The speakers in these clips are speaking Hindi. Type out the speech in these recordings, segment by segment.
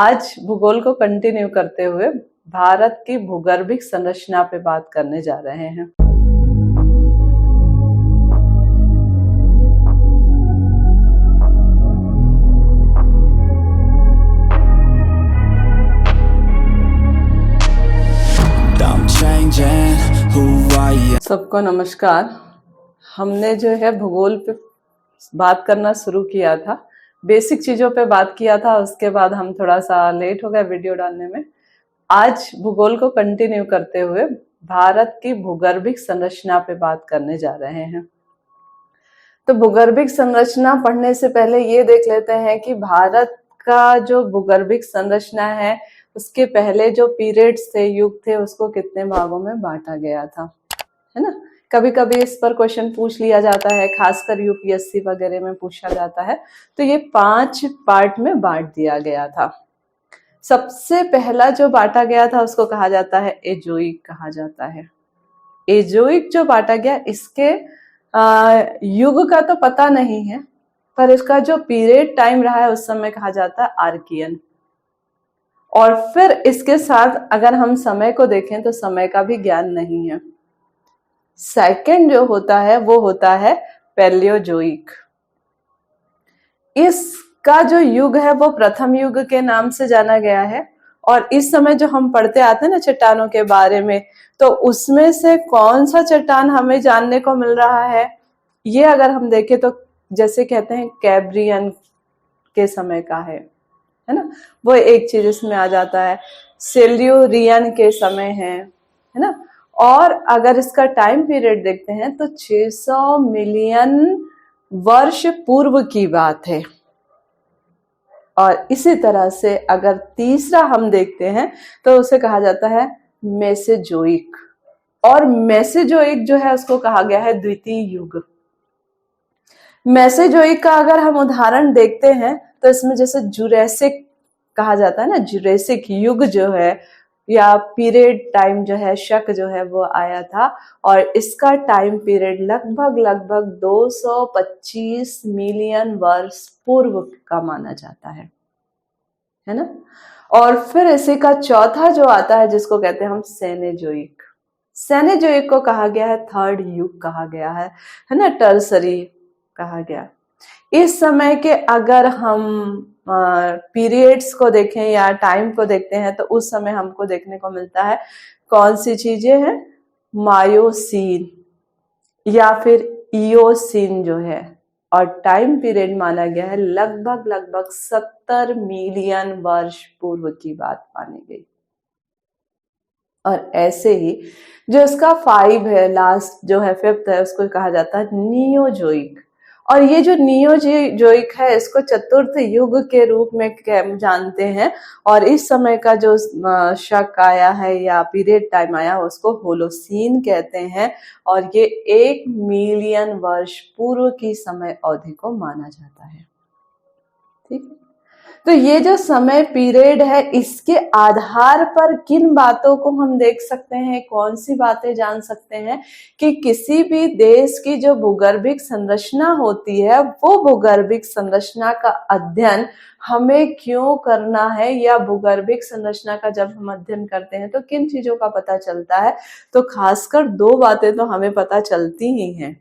आज भूगोल को कंटिन्यू करते हुए भारत की भूगर्भिक संरचना पे बात करने जा रहे हैं। सबको नमस्कार। हमने जो है भूगोल पे बात करना शुरू किया था, बेसिक चीजों पे बात किया था, उसके बाद हम थोड़ा सा लेट हो गए वीडियो डालने में। आज भूगोल को कंटिन्यू करते हुए भारत की भूगर्भिक संरचना पे बात करने जा रहे हैं। तो भूगर्भिक संरचना पढ़ने से पहले ये देख लेते हैं कि भारत का जो भूगर्भिक संरचना है उसके पहले जो पीरियड्स थे, युग थे, उसको कितने भागों में बांटा गया था, है ना। कभी कभी इस पर क्वेश्चन पूछ लिया जाता है, खासकर यूपीएससी वगैरह में पूछा जाता है। तो ये 5 पार्ट में बांट दिया गया था। सबसे पहला जो बांटा गया था उसको कहा जाता है एजोइक कहा जाता है। एजोइक जो बांटा गया, इसके युग का तो पता नहीं है, पर इसका जो पीरियड टाइम रहा है उस समय कहा जाता है आर्कियन। और फिर इसके साथ अगर हम समय को देखें तो समय का भी ज्ञान नहीं है। सेकंड जो होता है वो होता है पैलियोजोइक। इसका जो युग है वो प्रथम युग के नाम से जाना गया है। और इस समय जो हम पढ़ते आते हैं ना चट्टानों के बारे में, तो उसमें से कौन सा चट्टान हमें जानने को मिल रहा है, ये अगर हम देखें तो जैसे कहते हैं कैब्रियन के समय का है ना, वो एक चीज इसमें आ जाता है। सिल्यूरियन के समय है ना। और अगर इसका टाइम पीरियड देखते हैं तो 600 मिलियन वर्ष पूर्व की बात है। और इसी तरह से अगर तीसरा हम देखते हैं तो उसे कहा जाता है मेसेजोइक। और मेसेजोइक जो है उसको कहा गया है द्वितीय युग। मेसेजोइक का अगर हम उदाहरण देखते हैं तो इसमें जैसे जुरैसिक कहा जाता है ना, जुरैसिक युग जो है या पीरियड टाइम जो है, शक जो है वो आया था। और इसका टाइम पीरियड लगभग 225 मिलियन वर्ष पूर्व का माना जाता है ना। और फिर इसी का चौथा जो आता है जिसको कहते हैं हम सेनेजोइक। सेनेजोइक को कहा गया है थर्ड युग कहा गया है ना, टर्सरी कहा गया। इस समय के अगर हम पीरियड्स को देखें या टाइम को देखते हैं तो उस समय हमको देखने को मिलता है कौन सी चीजें हैं, मायोसीन या फिर इयोसीन जो है। और टाइम पीरियड माना गया है लगभग 70 मिलियन वर्ष पूर्व की बात मानी गई। और ऐसे ही जो इसका 5 है, लास्ट जो है 5th है, उसको कहा जाता है नियोजोइक। और ये जो नियोजोइक है इसको चतुर्थ युग के रूप में जानते हैं। और इस समय का जो शक आया है या पीरियड टाइम आया उसको होलोसीन कहते हैं। और ये 1 मिलियन वर्ष पूर्व की समय अवधि को माना जाता है। ठीक, तो ये जो समय पीरियड है इसके आधार पर किन बातों को हम देख सकते हैं, कौन सी बातें जान सकते हैं कि किसी भी देश की जो भूगर्भिक संरचना होती है वो भूगर्भिक संरचना का अध्ययन हमें क्यों करना है, या भूगर्भिक संरचना का जब हम अध्ययन करते हैं तो किन चीजों का पता चलता है। तो खासकर 2 बातें तो हमें पता चलती ही हैं।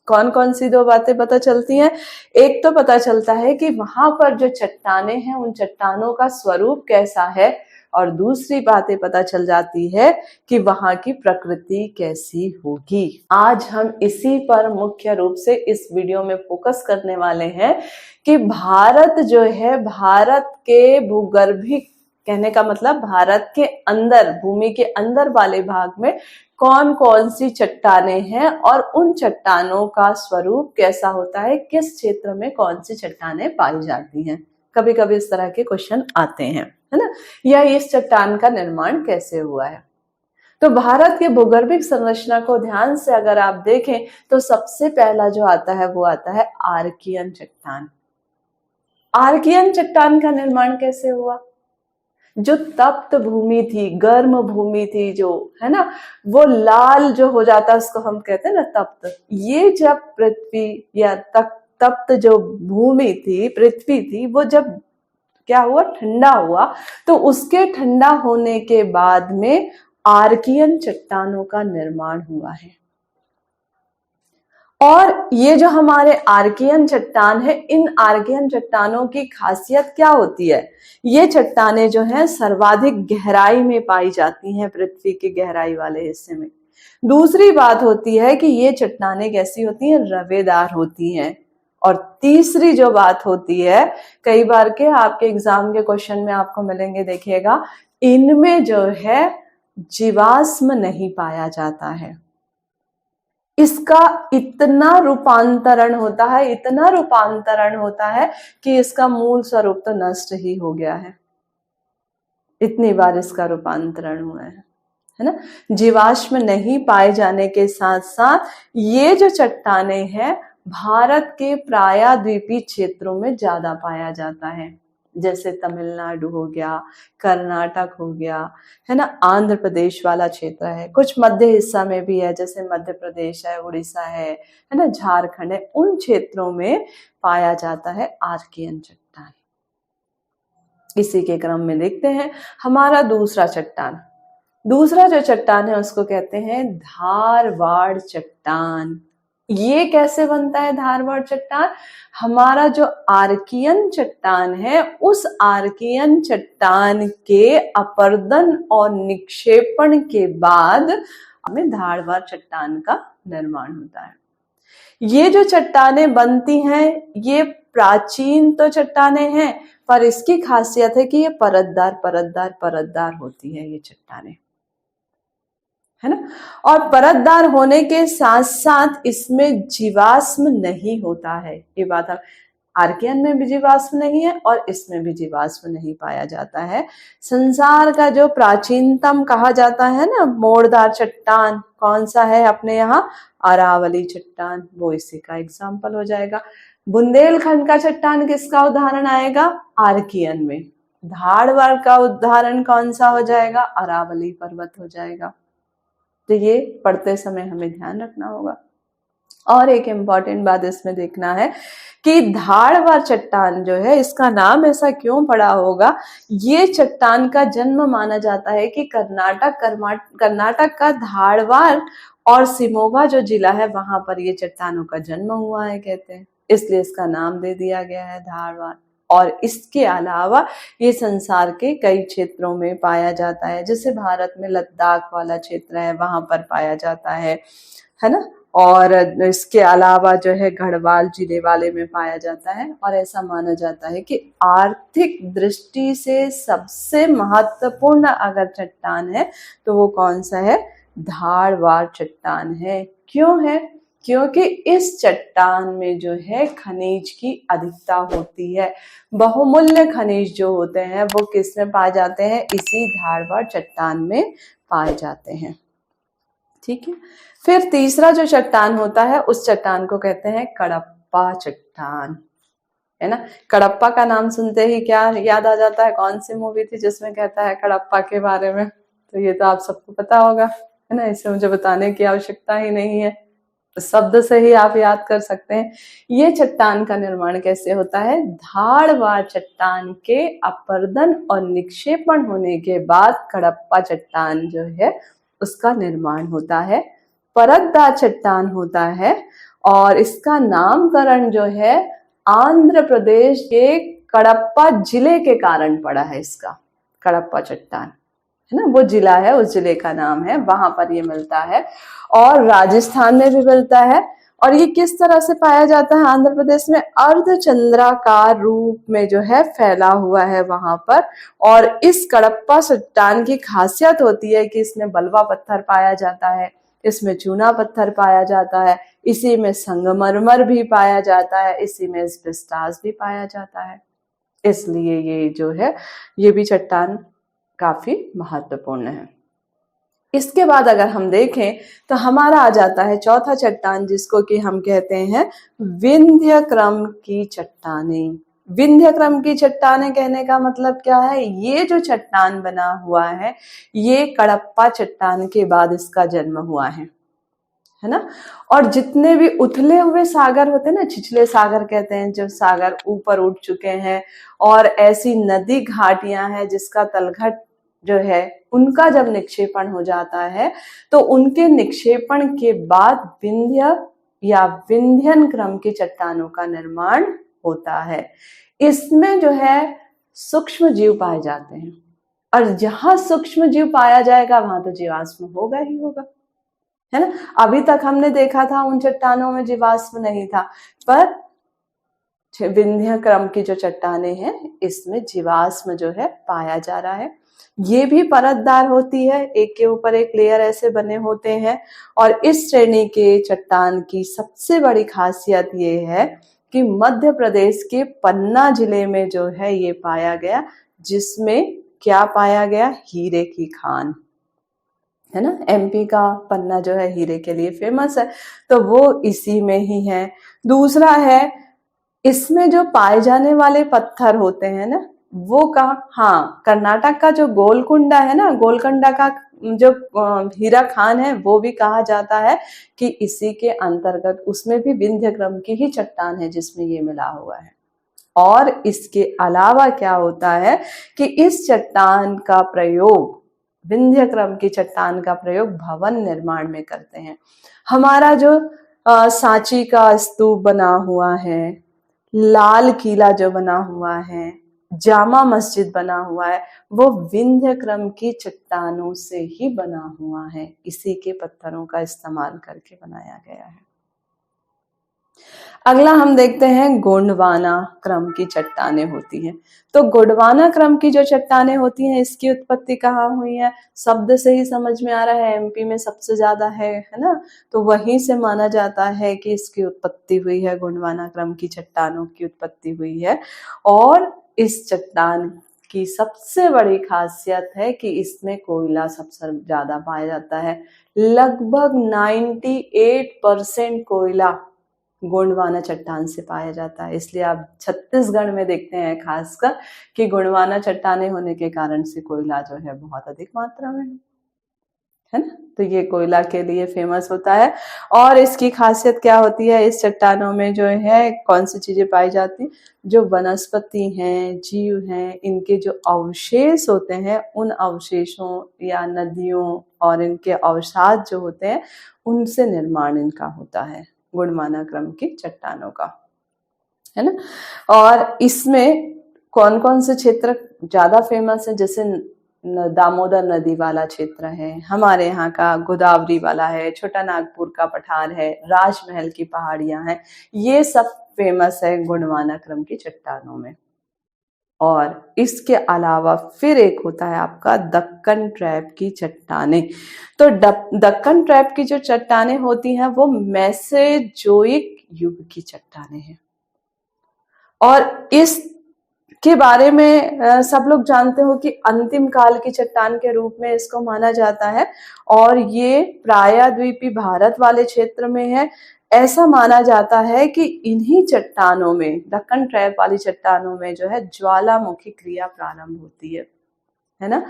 कौन कौन सी 2 बातें पता चलती हैं? एक तो पता चलता है कि वहां पर जो चट्टानें हैं उन चट्टानों का स्वरूप कैसा है। और दूसरी बातें पता चल जाती है कि वहां की प्रकृति कैसी होगी। आज हम इसी पर मुख्य रूप से इस वीडियो में फोकस करने वाले हैं कि भारत जो है, भारत के भूगर्भिक, कहने का मतलब भारत के अंदर, भूमि के अंदर वाले भाग में कौन कौन सी चट्टानें हैं और उन चट्टानों का स्वरूप कैसा होता है, किस क्षेत्र में कौन सी चट्टानें पाई जाती हैं। कभी कभी इस तरह के क्वेश्चन आते हैं, है ना, या इस चट्टान का निर्माण कैसे हुआ है। तो भारत के भूगर्भिक संरचना को ध्यान से अगर आप देखें तो सबसे पहला जो आता है वो आता है आर्कियन चट्टान। आर्कियन चट्टान का निर्माण कैसे हुआ? जो तप्त भूमि थी, गर्म भूमि थी जो, है ना, वो लाल जो हो जाता उसको हम कहते हैं ना तप्त। ये जब पृथ्वी या तप्त जो भूमि थी, पृथ्वी थी, वो जब क्या हुआ, ठंडा हुआ। तो उसके ठंडा होने के बाद में आर्कियन चट्टानों का निर्माण हुआ है। और ये जो हमारे आर्कियन चट्टान है, इन आर्कियन चट्टानों की खासियत क्या होती है, ये चट्टानें जो हैं सर्वाधिक गहराई में पाई जाती हैं, पृथ्वी के गहराई वाले हिस्से में। दूसरी बात होती है कि ये चट्टानें कैसी होती हैं, रवेदार होती हैं। और तीसरी जो बात होती है, कई बार के आपके एग्जाम के क्वेश्चन में आपको मिलेंगे, देखिएगा, इनमें जो है जीवाश्म नहीं पाया जाता है। इसका इतना रूपांतरण होता है, इतना रूपांतरण होता है कि इसका मूल स्वरूप तो नष्ट ही हो गया है। इतनी बार इसका रूपांतरण हुआ है ना। जीवाश्म नहीं पाए जाने के साथ साथ ये जो चट्टानें हैं भारत के प्रायद्वीपीय क्षेत्रों में ज्यादा पाया जाता है, जैसे तमिलनाडु हो गया, कर्नाटक हो गया, है ना, आंध्र प्रदेश वाला क्षेत्र है, कुछ मध्य हिस्सा में भी है, जैसे मध्य प्रदेश है, उड़ीसा है ना, झारखंड है, उन क्षेत्रों में पाया जाता है आर्कियन चट्टान। इसी के क्रम में देखते हैं हमारा दूसरा चट्टान। दूसरा जो चट्टान है उसको कहते हैं धारवाड़ चट्टान। ये कैसे बनता है धारवाड़ चट्टान, हमारा जो आर्कियन चट्टान है उस आर्कियन चट्टान के अपर्दन और निक्षेपण के बाद हमें धारवाड़ चट्टान का निर्माण होता है। ये जो चट्टानें बनती हैं ये प्राचीन तो चट्टानें हैं, पर इसकी खासियत है कि ये परतदार परतदार परतदार होती है ये चट्टानें, है ना। और परतदार होने के साथ साथ इसमें जीवाश्म नहीं होता है। ये बात आर्कियन में भी जीवाश्म नहीं है और इसमें भी जीवाश्म नहीं पाया जाता है। संसार का जो प्राचीनतम कहा जाता है ना मोड़दार चट्टान, कौन सा है अपने यहाँ, अरावली चट्टान, वो इसी का एग्जाम्पल हो जाएगा। बुंदेलखंड का चट्टान किसका उदाहरण आएगा, आर्कियन में। धारवाड़ का उदाहरण कौन सा हो जाएगा, अरावली पर्वत हो जाएगा। तो ये पढ़ते समय हमें ध्यान रखना होगा। और एक इम्पॉर्टेंट बात इसमें देखना है कि धारवाड़ चट्टान जो है इसका नाम ऐसा क्यों पड़ा होगा, ये चट्टान का जन्म माना जाता है कि कर्नाटक का धारवाड़ और शिमोगा जो जिला है वहां पर ये चट्टानों का जन्म हुआ है कहते हैं, इसलिए इसका नाम दे दिया गया है धारवाड़। और इसके अलावा ये संसार के कई क्षेत्रों में पाया जाता है, जैसे भारत में लद्दाख वाला क्षेत्र है वहां पर पाया जाता है ना। और इसके अलावा जो है गढ़वाल जिले वाले में पाया जाता है। और ऐसा माना जाता है कि आर्थिक दृष्टि से सबसे महत्वपूर्ण अगर चट्टान है तो वो कौन सा है, धारवाड़ चट्टान है। क्यों है, क्योंकि इस चट्टान में जो है खनिज की अधिकता होती है। बहुमूल्य खनिज जो होते हैं वो किस में पाए जाते हैं, इसी धारवाड़ चट्टान में पाए जाते हैं। ठीक है। फिर तीसरा जो चट्टान होता है उस चट्टान को कहते हैं कडप्पा चट्टान, है ना। कडप्पा का नाम सुनते ही क्या याद आ जाता है, कौन सी मूवी थी जिसमें कहता है कडप्पा के बारे में, तो ये तो आप सबको पता होगा, है ना, इसे मुझे बताने की आवश्यकता ही नहीं है, शब्द से ही आप याद कर सकते हैं। ये चट्टान का निर्माण कैसे होता है, धारवाड़ चट्टान के अपर्दन और निक्षेपण होने के बाद कडप्पा चट्टान जो है उसका निर्माण होता है। परतदार चट्टान होता है और इसका नामकरण जो है आंध्र प्रदेश के कडप्पा जिले के कारण पड़ा है। इसका कडप्पा चट्टान है ना, वो जिला है, उस जिले का नाम है, वहां पर ये मिलता है। और राजस्थान में भी मिलता है। और ये किस तरह से पाया जाता है, आंध्र प्रदेश में अर्धचंद्राकार रूप में जो है फैला हुआ है वहां पर। और इस कडप्पा चट्टान की खासियत होती है कि इसमें बलवा पत्थर पाया जाता है, इसमें चूना पत्थर पाया जाता है, इसी में संगमरमर भी पाया जाता है, इसी में एस्बेस्टॉस भी पाया जाता है। इसलिए ये जो है ये भी चट्टान काफी महत्वपूर्ण है। इसके बाद अगर हम देखें तो हमारा आ जाता है चौथा चट्टान, जिसको कि हम कहते हैं विंध्य क्रम की चट्टानें। विंध्य क्रम की चट्टानें कहने का मतलब क्या है, ये जो चट्टान बना हुआ है ये कडप्पा चट्टान के बाद इसका जन्म हुआ है है ना। और जितने भी उथले हुए सागर होते हैं ना, छिछले सागर कहते हैं, जो सागर ऊपर उठ चुके हैं, और ऐसी नदी घाटियां हैं जिसका तलघट जो है उनका जब निक्षेपण हो जाता है तो उनके निक्षेपण के बाद विंध्य या विंध्यन क्रम की चट्टानों का निर्माण होता है। इसमें जो है सूक्ष्म जीव पाए जाते हैं, और जहां सूक्ष्म जीव पाया जाएगा वहां तो जीवाश्म होगा ही होगा, है ना। अभी तक हमने देखा था उन चट्टानों में जीवाश्म नहीं था, पर विंध्य क्रम की जो चट्टानें हैं इसमें जीवाश्म जो है पाया जा रहा है। ये भी परतदार होती है, एक के ऊपर एक लेयर ऐसे बने होते हैं। और इस श्रेणी के चट्टान की सबसे बड़ी खासियत ये है कि मध्य प्रदेश के पन्ना जिले में जो है ये पाया गया, जिसमें क्या पाया गया, हीरे की खान, है ना। एमपी का पन्ना जो है हीरे के लिए फेमस है, तो वो इसी में ही है। दूसरा है, इसमें जो पाए जाने वाले पत्थर होते हैं ना, वो कहाँ, हाँ, कर्नाटक का जो गोलकुंडा है ना, गोलकुंडा का जो हीरा खान है वो भी कहा जाता है कि इसी के अंतर्गत, उसमें भी विंध्य क्रम की ही चट्टान है जिसमें ये मिला हुआ है। और इसके अलावा क्या होता है कि इस चट्टान का प्रयोग, विंध्य क्रम की चट्टान का प्रयोग भवन निर्माण में करते हैं। हमारा जो सांची का स्तूप बना हुआ है, लाल किला जो बना हुआ है, जामा मस्जिद बना हुआ है, वो विंध्य क्रम की चट्टानों से ही बना हुआ है, इसी के पत्थरों का इस्तेमाल करके बनाया गया है। अगला हम देखते हैं गोंडवाना क्रम की चट्टानें होती हैं। तो गोंडवाना क्रम की जो चट्टानें होती हैं, इसकी उत्पत्ति कहाँ हुई है, शब्द से ही समझ में आ रहा है, एमपी में सबसे ज्यादा है ना। तो वहीं से माना जाता है कि इसकी उत्पत्ति हुई है, गोंडवाना क्रम की चट्टानों की उत्पत्ति हुई है। और इस चट्टान की सबसे बड़ी खासियत है कि इसमें कोयला सबसे ज्यादा पाया जाता है। लगभग 98% कोयला गोंडवाना चट्टान से पाया जाता है। इसलिए आप छत्तीसगढ़ में देखते हैं खासकर कि गोंडवाना चट्टानें होने के कारण से कोयला जो है बहुत अधिक मात्रा में है ना। तो ये कोयला के लिए फेमस होता है। और इसकी खासियत क्या होती है, इस चट्टानों में जो है कौन सी चीजें पाई जाती, जो वनस्पति हैं, जीव हैं, इनके जो अवशेष होते हैं, उन अवशेषों या नदियों और इनके अवसाद जो होते हैं, उनसे निर्माण इनका होता है, गोंडवाना क्रम की चट्टानों का, है ना। और इसमें कौन कौन से क्षेत्र ज्यादा फेमस है, जैसे दामोदर नदी वाला क्षेत्र है, हमारे यहाँ का गोदावरी वाला है, छोटा नागपुर का पठार है, राजमहल की पहाड़ियां हैं, ये सब फेमस है गोंडवाना क्रम की चट्टानों में। और इसके अलावा फिर एक होता है आपका दक्कन ट्रैप की चट्टानें। तो दक्कन ट्रैप की जो चट्टानें होती हैं वो मेसोजोइक युग की चट्टानें हैं। और इस के बारे में सब लोग जानते हो कि अंतिम काल की चट्टान के रूप में इसको माना जाता है। और ये प्रायद्वीपी भारत वाले क्षेत्र में है। ऐसा माना जाता है कि इन्हीं चट्टानों में, दक्कन ट्रैप वाली चट्टानों में जो है ज्वालामुखी क्रिया प्रारंभ होती है ना।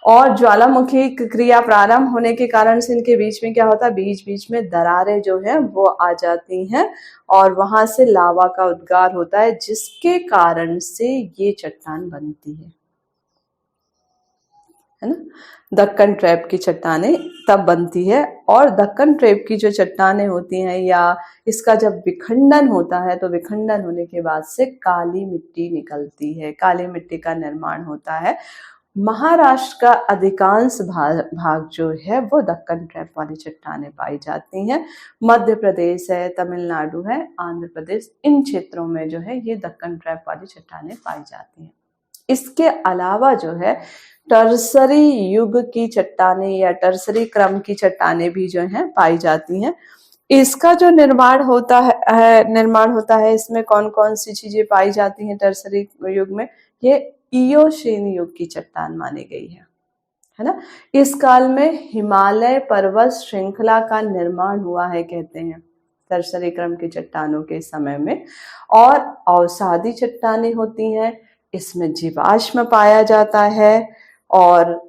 और ज्वालामुखी क्रिया प्रारंभ होने के कारण से इनके बीच में क्या होता है, बीच बीच में दरारें जो है वो आ जाती हैं और वहां से लावा का उद्गार होता है, जिसके कारण से ये चट्टान बनती है ना। दक्कन ट्रैप की चट्टानें तब बनती है। और दक्कन ट्रैप की जो चट्टानें होती हैं या इसका जब विखंडन होता है, तो विखंडन होने के बाद से काली मिट्टी निकलती है, काली मिट्टी का निर्माण होता है। महाराष्ट्र का अधिकांश भाग जो है वो दक्कन ट्रैप वाली चट्टानें पाई जाती हैं। मध्य प्रदेश है, तमिलनाडु है, आंध्र प्रदेश, इन क्षेत्रों में जो है ये दक्कन ट्रैप वाली चट्टानें पाई जाती हैं। इसके अलावा जो है टर्सरी युग की चट्टानें या टर्सरी क्रम की चट्टानें भी जो है पाई जाती हैं। इसका जो निर्माण होता है इसमें कौन कौन सी चीजें पाई जाती हैं टर्सरी युग में, ये इयोशीन युग की चट्टान मानी गई है ना। इस काल में हिमालय पर्वत श्रृंखला का निर्माण हुआ है कहते हैं टर्सरी क्रम की चट्टानों के समय में। और अवसादी चट्टानें होती हैं, इसमें जीवाश्म पाया जाता है। और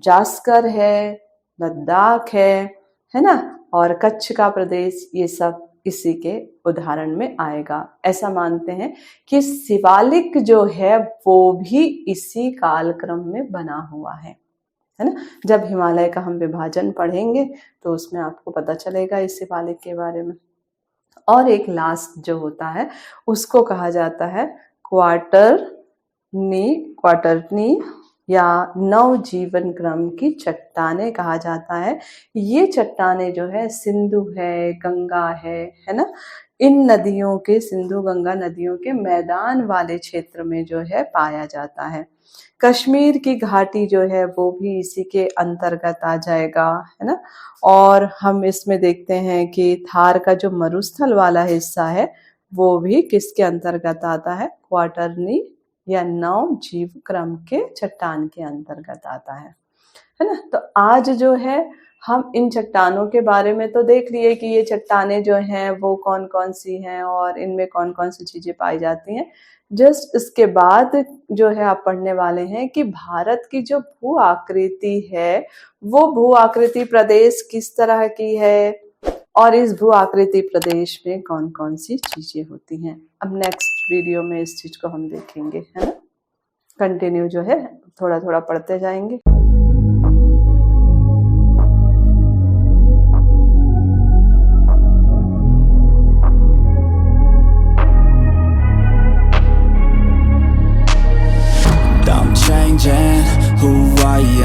जास्कर है, लद्दाख है ना। और कच्छ का प्रदेश, ये सब इसी के उदाहरण में आएगा। ऐसा मानते हैं कि शिवालिक जो है वो भी इसी कालक्रम में बना हुआ है ना। जब हिमालय का हम विभाजन पढ़ेंगे तो उसमें आपको पता चलेगा इस शिवालिक के बारे में। और एक लास्ट जो होता है उसको कहा जाता है क्वार्टरनी या नवजीवन क्रम की चट्टानें कहा जाता है। ये चट्टानें जो है सिंधु है, गंगा है ना, इन नदियों के, सिंधु गंगा नदियों के मैदान वाले क्षेत्र में जो है पाया जाता है। कश्मीर की घाटी जो है वो भी इसी के अंतर्गत आ जाएगा, है ना। और हम इसमें देखते हैं कि थार का जो मरुस्थल वाला हिस्सा है वो भी किसके अंतर्गत आता है, क्वार्टरनी या नव जीव क्रम के चट्टान के अंतर्गत आता है ना। तो आज जो है हम इन चट्टानों के बारे में तो देख लिए कि ये चट्टानें जो हैं वो कौन कौन सी हैं और इनमें कौन कौन सी चीजें पाई जाती हैं। जस्ट इसके बाद जो है आप पढ़ने वाले हैं कि भारत की जो भू आकृति है वो भू आकृति प्रदेश किस तरह की है और इस भू आकृति प्रदेश में कौन कौन सी चीजें होती हैं। अब नेक्स्ट वीडियो में इस चीज को हम देखेंगे, है ना। कंटिन्यू जो है थोड़ा थोड़ा पढ़ते जाएंगे।